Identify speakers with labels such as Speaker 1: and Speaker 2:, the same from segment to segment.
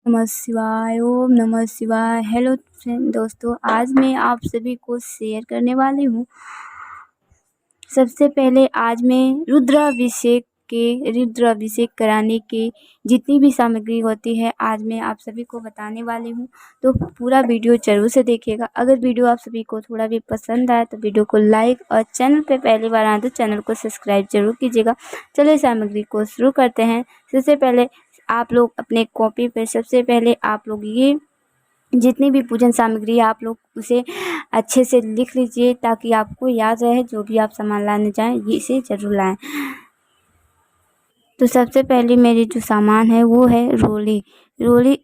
Speaker 1: नमः शिवाय। ओम नमः शिवाय। हेलो फ्रेंड दोस्तों, आज मैं आप सभी को शेयर करने वाली हूँ। सबसे पहले आज मैं रुद्राभिषेक कराने की जितनी भी सामग्री होती है आज मैं आप सभी को बताने वाली हूँ। तो पूरा वीडियो जरूर से देखिएगा। अगर वीडियो आप सभी को थोड़ा भी पसंद आए तो वीडियो को लाइक और चैनल पे पहली बार आए तो चैनल को सब्सक्राइब जरूर कीजिएगा। चलिए सामग्री को शुरू करते हैं। सबसे पहले आप लोग अपने कॉपी पे सबसे पहले आप लोग ये जितनी भी पूजन सामग्री है आप लोग उसे अच्छे से लिख लीजिए ताकि आपको याद रहे। जो भी आप सामान लाने जाएं ये इसे ज़रूर लाएं। तो सबसे पहले मेरी जो सामान है वो है रोली।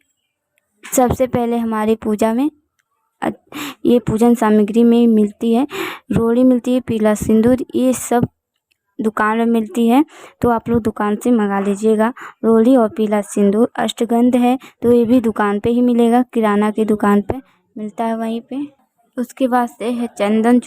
Speaker 1: सबसे पहले हमारी पूजा में ये पूजन सामग्री में मिलती है। रोली मिलती है, पीला सिंदूर, ये सब दुकान में मिलती है तो आप लोग दुकान से मंगा लीजिएगा। रोली और पीला सिंदूर, अष्टगंध है तो ये भी दुकान पे ही मिलेगा, किराना की दुकान पे मिलता है वहीं पे। उसके बाद से है चंदन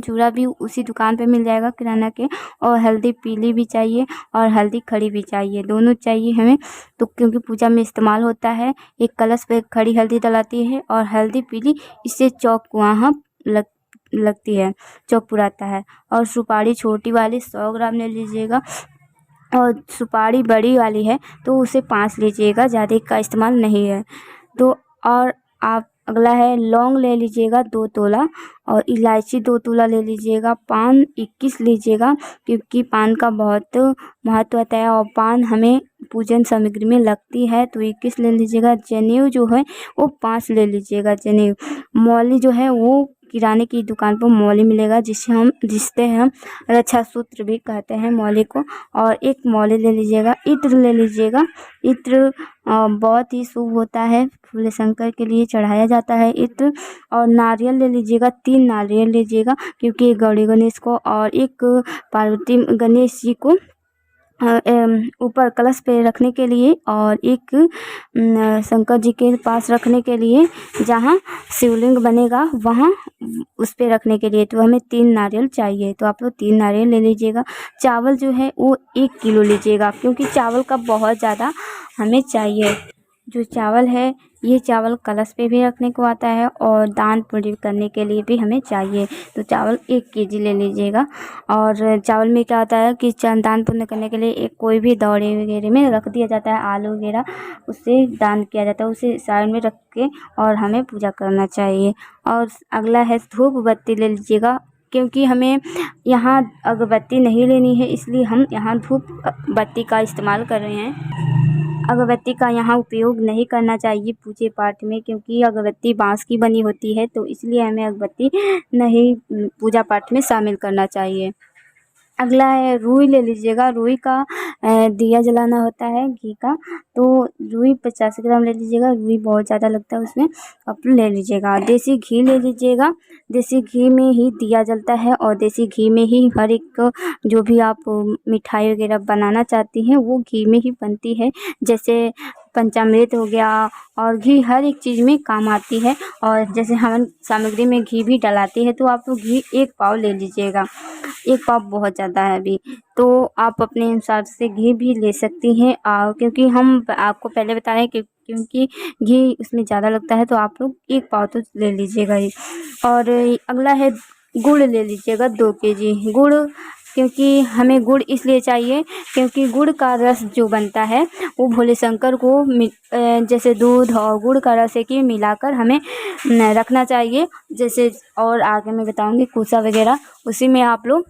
Speaker 1: चूरा भी उसी दुकान पे मिल जाएगा किराना के। और हल्दी पीली भी चाहिए और हल्दी खड़ी भी चाहिए, दोनों चाहिए हमें। तो क्योंकि पूजा में इस्तेमाल होता है, एक कलश पे खड़ी हल्दी डलाती है और हल्दी पीली, इससे चौक वहाँ लगती है, चौक पुराता है। और सुपारी छोटी वाली 100 ग्राम ले लीजिएगा और सुपारी बड़ी वाली है तो उसे 5 लीजिएगा, ज़्यादा का इस्तेमाल नहीं है। तो और आप अगला है लौंग ले लीजिएगा 2 तोला और इलायची 2 तोला ले लीजिएगा। पान 21 लीजिएगा क्योंकि पान का बहुत महत्व होता है और पान हमें पूजन सामग्री में लगती है तो 21 ले लीजिएगा। जनेऊ जो है वो 5 ले लीजिएगा। जनेऊ मौली जो है वो किराने की दुकान पर मौली मिलेगा जिससे हम रक्षा सूत्र भी कहते हैं मौली को। और एक मौली ले लीजिएगा। इत्र ले लीजिएगा। इत्र बहुत ही शुभ होता है, भोले शंकर के लिए चढ़ाया जाता है इत्र। और नारियल ले लीजिएगा, 3 नारियल लीजिएगा क्योंकि गौरी गणेश को और एक पार्वती गणेश जी को ऊपर कलश पे रखने के लिए और एक शंकर जी के पास रखने के लिए, जहाँ शिवलिंग बनेगा वहाँ उस पे रखने के लिए। तो हमें 3 नारियल चाहिए तो आप लोग 3 नारियल ले लीजिएगा। चावल जो है वो 1 किलो लीजिएगा क्योंकि चावल का बहुत ज़्यादा हमें चाहिए। जो चावल है ये चावल कलश पे भी रखने को आता है और दान पुण्य करने के लिए भी हमें चाहिए। तो चावल 1 केजी ले लीजिएगा। और चावल में क्या होता है कि दान पुण्य करने के लिए एक कोई भी दौड़े वगैरह में रख दिया जाता है, आलू वगैरह उससे दान किया जाता है, उसे साइड में रख के और हमें पूजा करना चाहिए। और अगला है धूप बत्ती ले लीजिएगा क्योंकि हमें यहाँ अगरबत्ती नहीं लेनी है इसलिए हम यहाँ धूप बत्ती का इस्तेमाल कर रहे हैं। अगरबत्ती का यहाँ उपयोग नहीं करना चाहिए पूजे पाठ में क्योंकि अगरबत्ती बांस की बनी होती है तो इसलिए हमें अगरबत्ती नहीं पूजा पाठ में शामिल करना चाहिए। अगला है रुई ले लीजिएगा। रुई का दिया जलाना होता है घी का, तो रुई 50 ग्राम ले लीजिएगा। रुई बहुत ज़्यादा लगता है उसमें, आप ले लीजिएगा। देसी घी ले लीजिएगा। देसी घी में ही दिया जलता है और देसी घी में ही हर एक जो भी आप मिठाई वगैरह बनाना चाहती हैं वो घी में ही बनती है। जैसे पंचामृत हो गया और घी हर एक चीज़ में काम आती है। और जैसे हम सामग्री में घी भी डलाती है तो आप लोग घी 1 पाव ले लीजिएगा। 1 पाव बहुत ज़्यादा है अभी, तो आप अपने अनुसार से घी भी ले सकती हैं। क्योंकि हम आपको पहले बता रहे हैं कि क्योंकि घी उसमें ज़्यादा लगता है तो आप लोग 1 पाव तो ले लीजिएगा ही। और अगला है गुड़ ले लीजिएगा 2 केजी गुड़। क्योंकि हमें गुड़ इसलिए चाहिए क्योंकि गुड़ का रस जो बनता है वो भोले शंकर को जैसे दूध और गुड़ का रस एक ही मिलाकर हमें रखना चाहिए। जैसे और आगे मैं बताऊंगी कुसा वगैरह, उसी में आप लोग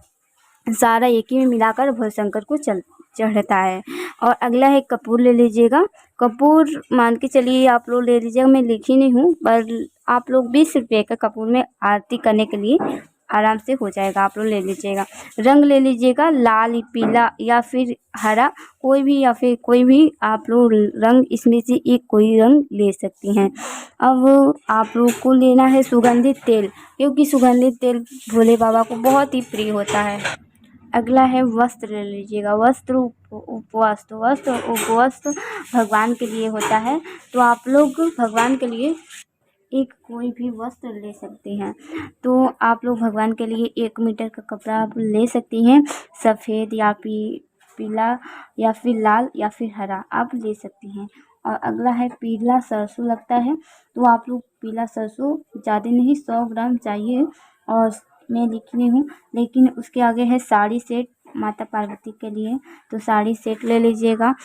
Speaker 1: सारा एक ही में मिलाकर भोले शंकर को चढ़ता है। और अगला है कपूर ले लीजिएगा। कपूर मान के चलिए आप लोग ले लीजिएगा, मैं लिखी नहीं हूँ पर आप लोग 20 रुपये का कपूर में आरती करने के लिए आराम से हो जाएगा, आप लोग ले लीजिएगा। रंग ले लीजिएगा, लाल पीला या फिर हरा कोई भी, या फिर कोई भी आप लोग रंग इसमें से एक कोई रंग ले सकती हैं। अब आप लोग को लेना है सुगंधित तेल क्योंकि सुगंधित तेल भोले बाबा को बहुत ही प्रिय होता है। अगला है वस्त्र ले लीजिएगा। वस्त्र उपवास भगवान के लिए होता है तो आप लोग भगवान के लिए एक कोई भी वस्त्र ले सकते हैं। तो आप लोग भगवान के लिए 1 मीटर का कपड़ा आप ले सकती हैं। सफ़ेद या पीला या फिर लाल या फिर हरा आप ले सकती हैं। और अगला है पीला सरसों लगता है, तो आप लोग पीला सरसों ज़्यादा नहीं 100 ग्राम चाहिए। और मैं लिख रही हूँ, लेकिन उसके आगे है साड़ी सेट माता पार्वती के लिए, तो साड़ी सेट ले लीजिएगा।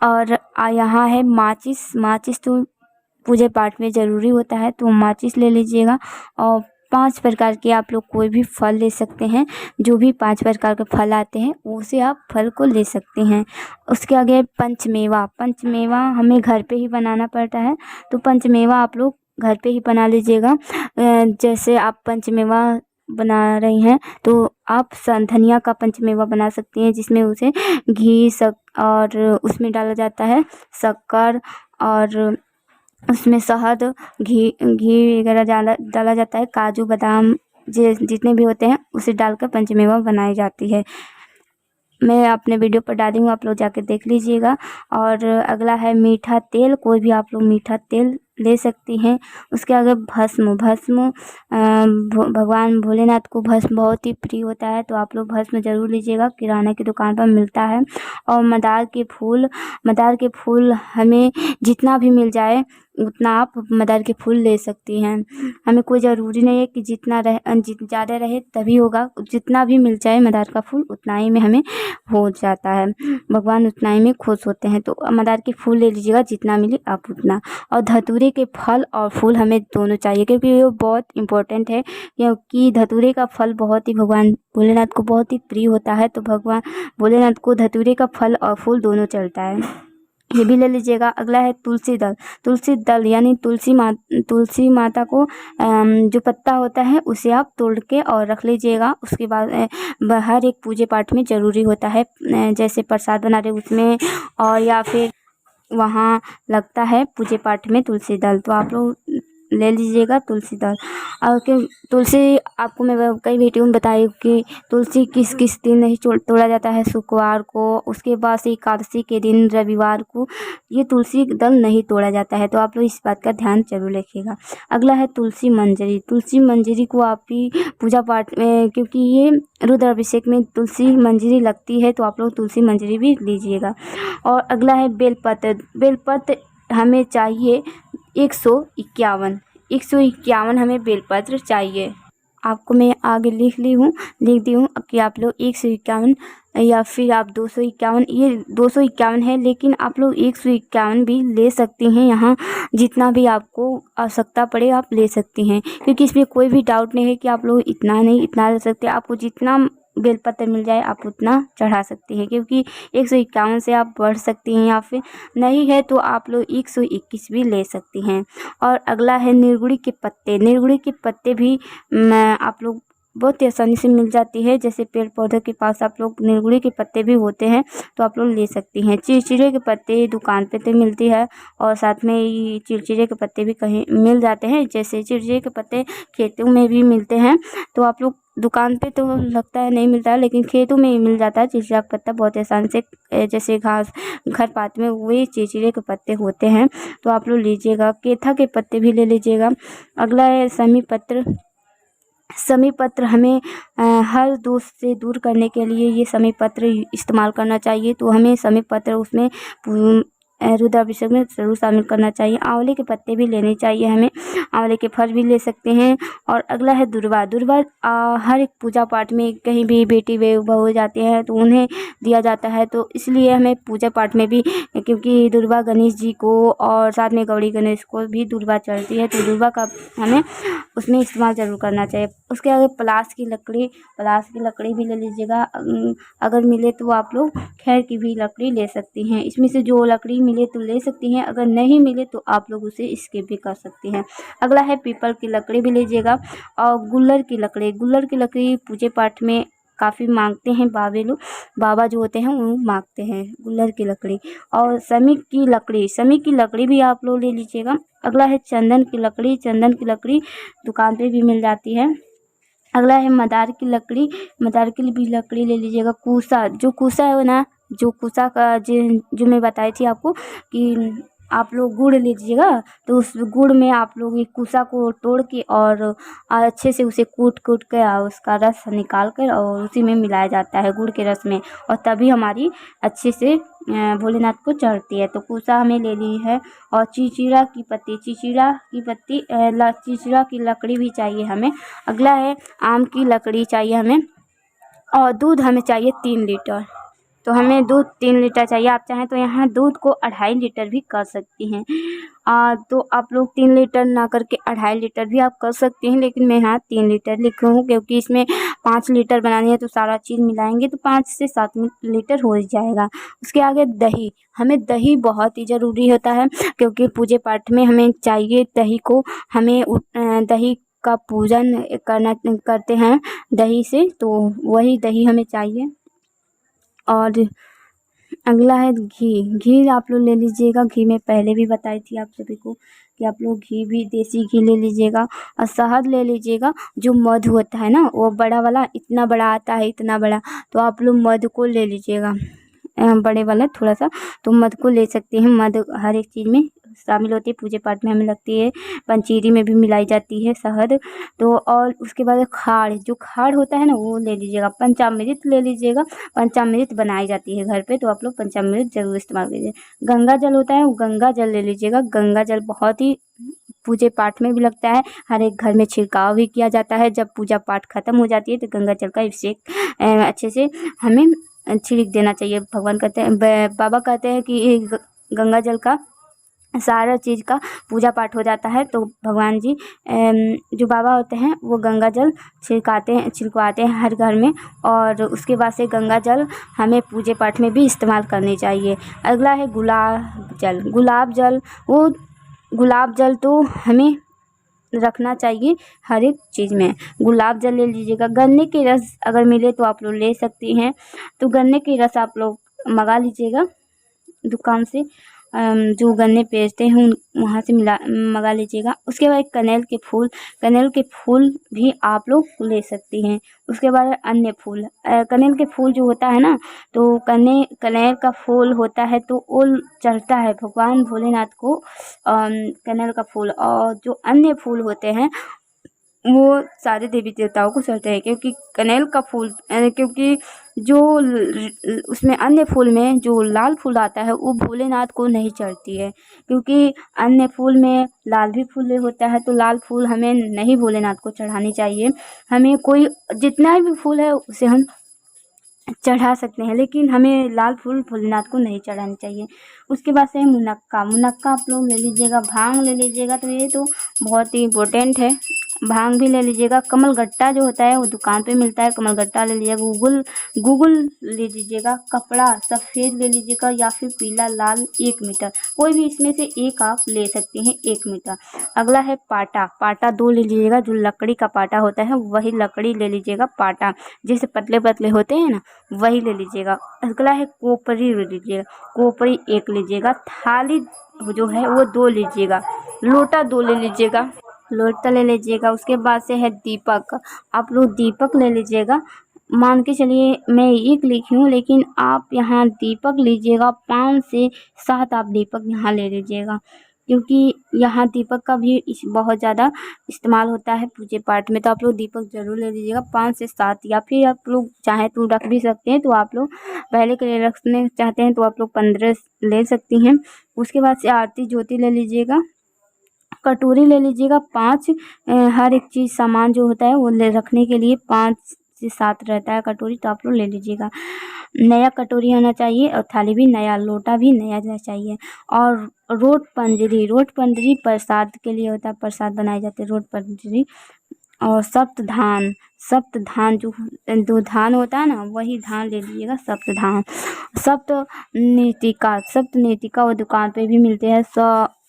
Speaker 1: और यहाँ है माचिस। माचिस तो पूजा पाठ में ज़रूरी होता है, तो माचिस ले लीजिएगा। और 5 प्रकार के आप लोग कोई भी फल ले सकते हैं, जो भी 5 प्रकार के फल आते हैं उसे आप फल को ले सकते हैं। उसके आगे पंचमेवा। पंचमेवा हमें घर पे ही बनाना पड़ता है, तो पंचमेवा आप लोग घर पे ही बना लीजिएगा। जैसे आप पंचमेवा बना रही हैं तो आप धनिया का पंचमेवा बना सकती हैं, जिसमें उसे घी और उसमें डाला जाता है शक्कर, और उसमें शहद, घी वगैरह डाला जाता है, काजू बादाम जितने भी होते हैं उसे डालकर पंचमेवा बनाई जाती है। मैं अपने वीडियो पर डाली हूँ, आप लोग जाके देख लीजिएगा। और अगला है मीठा तेल। कोई भी आप लोग मीठा तेल ले सकती हैं। उसके आगे भस्म। भस्म भगवान भोलेनाथ को भस्म बहुत ही प्रिय होता है, तो आप लोग भस्म ज़रूर लीजिएगा, किराना की दुकान पर मिलता है। और मंदार के फूल। मंदार के फूल हमें जितना भी मिल जाए उतना आप मंदार के फूल ले सकती हैं। हमें कोई ज़रूरी नहीं है कि जितना ज़्यादा रहे तभी होगा, जितना भी मिल जाए मंदार का फूल उतना ही में हमें हो जाता है, भगवान उतना ही में खुश होते हैं। तो मंदार के फूल ले लीजिएगा, जितना मिले आप उतना। और धतूरे के फल और फूल हमें दोनों चाहिए, क्योंकि ये बहुत इम्पोर्टेंट है, क्योंकि धतूरे का फल बहुत ही भगवान भोलेनाथ को बहुत ही प्रिय होता है, तो भगवान भोलेनाथ को धतूरे का फल और फूल दोनों चलता है, ये भी ले लीजिएगा। अगला है तुलसी दल। तुलसी दल यानी तुलसी माता को जो पत्ता होता है उसे आप तोड़ के और रख लीजिएगा। उसके बाद हर एक पूजे पाठ में ज़रूरी होता है, जैसे प्रसाद बना रहे उसमें, और या फिर वहाँ लगता है पूजे पाठ में तुलसी दल, तो आप लोग ले लीजिएगा तुलसी दल। और तुलसी आपको मैं कई वीडियो में बताई कि तुलसी किस किस दिन नहीं तोड़ा जाता है, शुक्रवार को, उसके बाद से एकादशी के दिन रविवार को ये तुलसी दल नहीं तोड़ा जाता है, तो आप लोग इस बात का ध्यान जरूर रखिएगा। अगला है तुलसी मंजरी। तुलसी मंजरी को आप ही पूजा पाठ में, क्योंकि ये रुद्राभिषेक में तुलसी मंजरी लगती है, तो आप लोग तुलसी मंजरी भी लीजिएगा। और अगला है बेलपत्र। बेलपत्र हमें चाहिए 151 हमें बेलपत्र चाहिए। आपको मैं आगे लिख दी हूँ कि आप लोग 151 या फिर आप 251, ये 251 है, लेकिन आप लोग 151 भी ले सकती हैं। यहाँ जितना भी आपको आवश्यकता पड़े आप ले सकती हैं, क्योंकि इसमें कोई भी डाउट नहीं है कि आप लोग इतना नहीं इतना ले सकते। आपको जितना बेलपत्र मिल जाए आप उतना चढ़ा सकती हैं, क्योंकि 151 से आप बढ़ सकती हैं, या फिर नहीं है तो आप लोग 121 भी ले सकती हैं। और अगला है निर्गुड़ी के पत्ते। निर्गुड़ी के पत्ते भी आप लोग बहुत ही आसानी से मिल जाती है, जैसे पेड़ पौधे के पास आप लोग निर्गुड़ी के पत्ते भी होते हैं, तो आप लोग ले सकती हैं। चिरचिरे के पत्ते दुकान पे तो मिलती है, और साथ में ये चिरचिरे के पत्ते भी कहीं मिल जाते हैं, जैसे चिरचिरे के पत्ते खेतों में भी मिलते हैं, तो आप लोग दुकान पे तो लगता है नहीं मिलता है, लेकिन खेतों में ही मिल जाता है चिरचिरा का पत्ता बहुत आसान से, जैसे घास घर पात में वही चिरचिरे के पत्ते होते हैं, तो आप लोग लीजिएगा। केथा के पत्ते भी ले लीजिएगा। अगला है समी पत्र। समी पत्र हमें हर दोष से दूर करने के लिए ये समी पत्र इस्तेमाल करना चाहिए, तो हमें समी पत्र उसमें रुद्राभिषेक में ज़रूर शामिल करना चाहिए। आंवले के पत्ते भी लेने चाहिए हमें, आंवले के फल भी ले सकते हैं। और अगला है दुर्वा। दुर्वा हर एक पूजा पाठ में कहीं भी बेटी बहू जाते हैं तो उन्हें दिया जाता है, तो इसलिए हमें पूजा पाठ में भी, क्योंकि दुर्वा गणेश जी को और साथ में गौरी गणेश को भी दुर्वा चढ़ती है, तो दुर्वा का हमें उसमें इस्तेमाल ज़रूर करना चाहिए। उसके आगे पलास की लकड़ी भी ले लीजिएगा। अगर मिले तो आप लोग खैर की भी लकड़ी ले सकती हैं, इसमें से जो लकड़ी मिले तो ले सकती हैं, अगर नहीं मिले तो आप लोग उसे स्किप भी कर सकती हैं। अगला है पीपल की लकड़ी भी लीजिएगा। और गुल्लर की लकड़ी पूजे पाठ में काफ़ी मांगते हैं बाबा जो होते हैं वो मांगते हैं गुल्लर की लकड़ी। और समी की लकड़ी भी आप लोग ले लीजिएगा। अगला है चंदन की लकड़ी दुकान पे भी मिल जाती है। अगला है मदार की भी लकड़ी ले लीजिएगा। जो कूसा है ना, जो कूसा का जो मैं बताई थी आपको कि आप लोग गुड़ लीजिएगा, तो उस गुड़ में आप लोग एक कुसा को तोड़ के और अच्छे से उसे कूट कूट के और उसका रस निकाल कर और उसी में मिलाया जाता है गुड़ के रस में, और तभी हमारी अच्छे से भोलेनाथ को चढ़ती है। तो कुसा हमें ले ली है, और चिचिड़ा की पत्ती, चिचिड़ा की लकड़ी भी चाहिए हमें। अगला है आम की लकड़ी चाहिए हमें, और दूध हमें चाहिए 3 लीटर। तो हमें दूध 3 लीटर चाहिए। आप चाहें तो यहाँ दूध को 2.5 लीटर भी कर सकती हैं। तो आप लोग 3 लीटर ना करके 2.5 लीटर भी आप कर सकती हैं, लेकिन मैं यहाँ 3 लीटर लिखी हूँ क्योंकि इसमें 5 लीटर बनानी है, तो सारा चीज़ मिलाएंगे तो 5 से 7 लीटर हो जाएगा। उसके आगे दही, हमें दही बहुत ही ज़रूरी होता है क्योंकि पूजे पाठ में हमें चाहिए दही को। हमें दही का पूजन करते हैं दही से, तो वही दही हमें चाहिए। और अगला है घी आप लोग ले लीजिएगा। घी मैं पहले भी बताई थी आप सभी को कि आप लोग घी भी देसी घी ले लीजिएगा, और शहद ले लीजिएगा। जो मधु होता है ना, वो बड़ा वाला इतना बड़ा आता है, इतना बड़ा, तो आप लोग मधु को ले लीजिएगा, बड़े वाला थोड़ा सा। तो मधु को ले सकते हैं। मधु हर एक चीज़ में शामिल होती है, पूजे पाठ में हमें लगती है, पंचीरी में भी मिलाई जाती है शहद। तो और उसके बाद खाड़, जो खाड़ होता है ना, वो ले लीजिएगा। पंचामृत ले लीजिएगा, पंचामृत बनाई जाती है घर पे, तो आप लोग पंचामृत जरूर इस्तेमाल कीजिए। गंगा जल होता है, वो गंगा जल ले लीजिएगा। गंगा जल बहुत ही पूजे पाठ में भी लगता है, हर एक घर में छिड़काव भी किया जाता है। जब पूजा पाठ खत्म हो जाती है तो गंगा जल का अभिषेक अच्छे से हमें छिड़क देना चाहिए। भगवान कहते हैं, बाबा कहते हैं कि गंगा जल का सारा चीज़ का पूजा पाठ हो जाता है। तो भगवान जी जो बाबा होते हैं वो गंगा जल छिड़कवाते हैं हर घर में, और उसके बाद से गंगा जल हमें पूजे पाठ में भी इस्तेमाल करनी चाहिए। अगला है गुलाब जल। वो गुलाब जल तो हमें रखना चाहिए हर एक चीज़ में। गुलाब जल ले लीजिएगा। गन्ने के रस अगर मिले तो आप लोग ले सकती हैं, तो गन्ने के रस आप लोग मंगा लीजिएगा दुकान से, जो गन्ने बेचते हैं वहाँ से मंगा लीजिएगा। उसके बाद कनेल के फूल भी आप लोग ले सकती हैं। उसके बाद अन्य फूल, कनेल के फूल जो होता है ना, तो कनेल का फूल होता है तो वो चढ़ता है भगवान भोलेनाथ को, कनेल का फूल। और जो अन्य फूल होते हैं वो सारे देवी देवताओं को चढ़ते हैं, क्योंकि कनेल का फूल क्योंकि जो उसमें अन्य फूल में जो लाल फूल आता है वो भोलेनाथ को नहीं चढ़ती है, क्योंकि अन्य फूल में लाल भी फूल होता है, तो लाल फूल हमें नहीं भोलेनाथ को चढ़ानी चाहिए। हमें कोई जितना भी फूल है उसे हम चढ़ा सकते हैं, लेकिन हमें लाल फूल भोलेनाथ को नहीं चढ़ानी चाहिए। उसके बाद से मुनक्का आप लोग ले लीजिएगा। भांग ले लीजिएगा, तो ये तो बहुत ही इम्पोर्टेंट है। भांग भी ले लीजिएगा। कमलगट्टा जो होता है वो दुकान पे मिलता है, कमलगट्टा ले लीजिएगा। गूगल ले लीजिएगा। कपड़ा सफ़ेद ले लीजिएगा या फिर पीला लाल 1 मीटर, कोई भी इसमें से एक आप ले सकते हैं 1 मीटर। अगला है पाटा 2 ले लीजिएगा। जो लकड़ी का पाटा होता है वही लकड़ी ले लीजिएगा। पाटा जैसे पतले पतले होते हैं ना, वही ले लीजिएगा। अगला है कोपरी ले लीजिएगा। कोपरी 1 लीजिएगा। थाली जो है वो 2 लीजिएगा। लोटा 2 ले लीजिएगा। लोटा ले लीजिएगा। उसके बाद से है दीपक, आप लोग दीपक ले लीजिएगा। मान के चलिए मैं 1 लिखी हूँ, लेकिन आप यहाँ दीपक लीजिएगा 5 से 7 आप दीपक यहाँ ले लीजिएगा, क्योंकि यहाँ दीपक का भी बहुत ज़्यादा इस्तेमाल होता है पूजे पाठ में। तो आप लोग दीपक ज़रूर ले लीजिएगा 5 से 7, या फिर आप लोग चाहें तो रख भी सकते हैं। तो आप लोग पहले के लिए रखने चाहते हैं तो आप लोग 15 ले सकती हैं। उसके बाद से आरती ज्योति ले लीजिएगा। कटोरी ले लीजिएगा 5, हर एक चीज़ सामान जो होता है वो ले रखने के लिए 5 से 7 रहता है कटोरी, तो आप लोग ले लीजिएगा। नया कटोरी होना चाहिए, और थाली भी नया, लोटा भी नया रहना चाहिए। और रोट पंजरी प्रसाद के लिए होता है, प्रसाद बनाए जाते हैं रोट पंजरी। और सप्त धान जो धान होता है ना, वही धान ले लीजिएगा, सप्त धान। सप्त नेतिका वो दुकान पे भी मिलते हैं।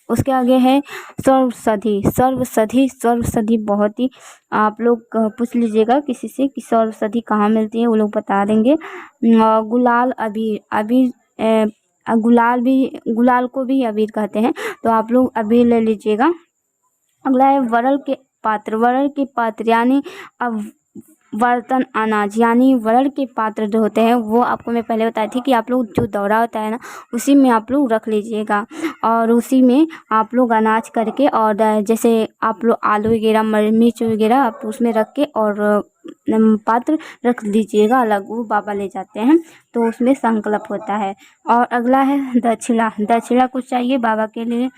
Speaker 1: उसके आगे है सर्वसधि बहुत ही आप लोग पूछ लीजिएगा किसी से कि सर्वसधि कहाँ मिलती है, वो लोग बता देंगे। गुलाल गुलाल को भी अबीर कहते हैं, तो आप लोग अबीर ले लीजिएगा। अगला है वरल के पात्र यानी अब बर्तन अनाज यानी वर्ण के पात्र जो होते हैं वो आपको मैं पहले बताई थी कि आप लोग जो दौरा होता है ना उसी में आप लोग रख लीजिएगा और उसी में आप लोग अनाज करके और जैसे आप लोग आलू वगैरह मिर्च वगैरह आप उसमें रख के और पात्र रख दीजिएगा अलग, वो बाबा ले जाते हैं तो उसमें संकल्प होता है। और अगला है दक्षिणा। दक्षिणा कुछ चाहिए बाबा के लिए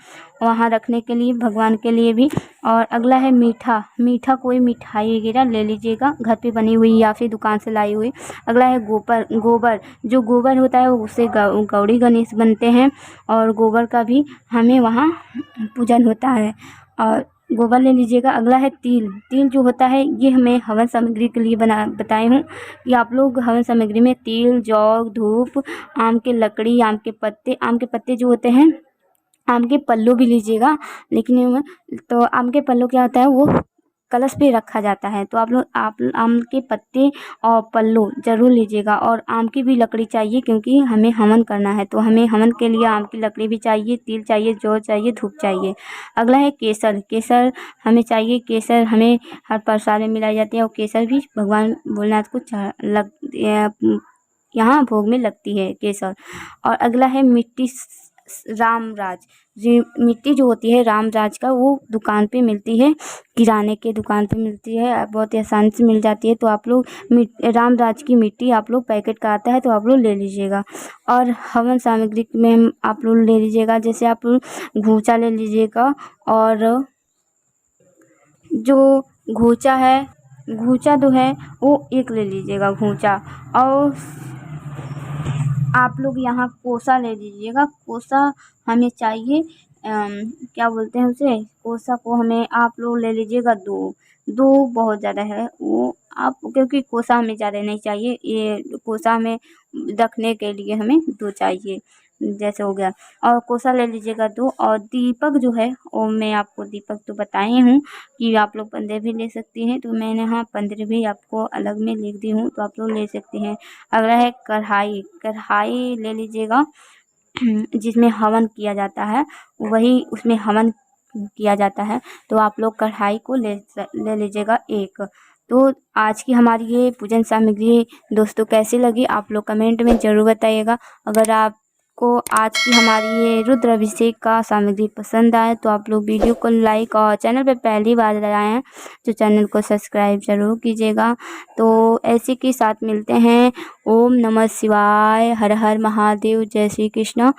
Speaker 1: वहाँ रखने के लिए, भगवान के लिए भी। और अगला है मीठा। मीठा कोई मिठाई वगैरह ले लीजिएगा घर पे बनी हुई या फिर दुकान से लाई हुई। अगला है गोबर। जो गोबर होता है उससे गौरी गणेश बनते हैं और गोबर का भी हमें वहाँ पूजन होता है और गोबर ले लीजिएगा। अगला है तिल। तिल जो होता है ये हमें हवन सामग्री के लिए बताई हूँ कि आप लोग हवन सामग्री में तिल, जौ, धूप, आम के लकड़ी, आम के पत्ते जो होते हैं, आम के पल्लू भी लीजिएगा। लेकिन तो आम के पल्लू क्या होता है वो कलश पे रखा जाता है, तो आप आम के पत्ते और पल्लू ज़रूर लीजिएगा। और आम की भी लकड़ी चाहिए क्योंकि हमें हवन करना है, तो हमें हवन के लिए आम की लकड़ी भी चाहिए, तिल चाहिए, जौ चाहिए, धूप चाहिए। अगला है केसर। केसर हमें चाहिए। केसर हमें हर प्रसाद में मिलाई जाती है और केसर भी भगवान भोलेनाथ को यहाँ भोग में लगती है केसर। और अगला है मिट्टी। रामराज। ये मिट्टी जो होती है रामराज का वो दुकान पे मिलती है, किराने के दुकान पे मिलती है, बहुत ही आसानी से मिल जाती है। तो आप लोग रामराज की मिट्टी आप लोग पैकेट का आता है तो आप लोग ले लीजिएगा। और हवन सामग्री में आप लोग ले लीजिएगा, जैसे आप घूचा ले लीजिएगा और जो घूचा है, घूचा जो है वो एक ले लीजिएगा घूचा। और आप लोग यहाँ कोसा ले लीजिएगा। कोसा हमें चाहिए क्या बोलते हैं उसे, कोसा को हमें आप लोग ले लीजिएगा दो बहुत ज़्यादा है वो आप, क्योंकि कोसा हमें ज़्यादा नहीं चाहिए, ये कोसा हमें रखने के लिए हमें दो चाहिए जैसे हो गया। और कोसा ले लीजिएगा दो। और दीपक जो है वो मैं आपको दीपक तो बताई हूँ कि आप लोग 15 भी ले सकती हैं, तो मैंने हाँ 15 भी आपको अलग में लिख दी हूँ तो आप लोग ले सकती हैं। अगला है कढ़ाई। कढ़ाई ले लीजिएगा जिसमें हवन किया जाता है, वही उसमें हवन किया जाता है, तो आप लोग कढ़ाई को ले लीजिएगा एक। तो आज की हमारी ये पूजन सामग्री दोस्तों कैसी लगी आप लोग कमेंट में ज़रूर बताइएगा। अगर आपको आज की हमारी ये रुद्र अभिषेक का सामग्री पसंद आए तो आप लोग वीडियो को लाइक और चैनल पे पहली बार आए हैं तो चैनल को सब्सक्राइब ज़रूर कीजिएगा। तो ऐसे के साथ मिलते हैं। ओम नमः शिवाय, हर हर महादेव, जय श्री कृष्ण।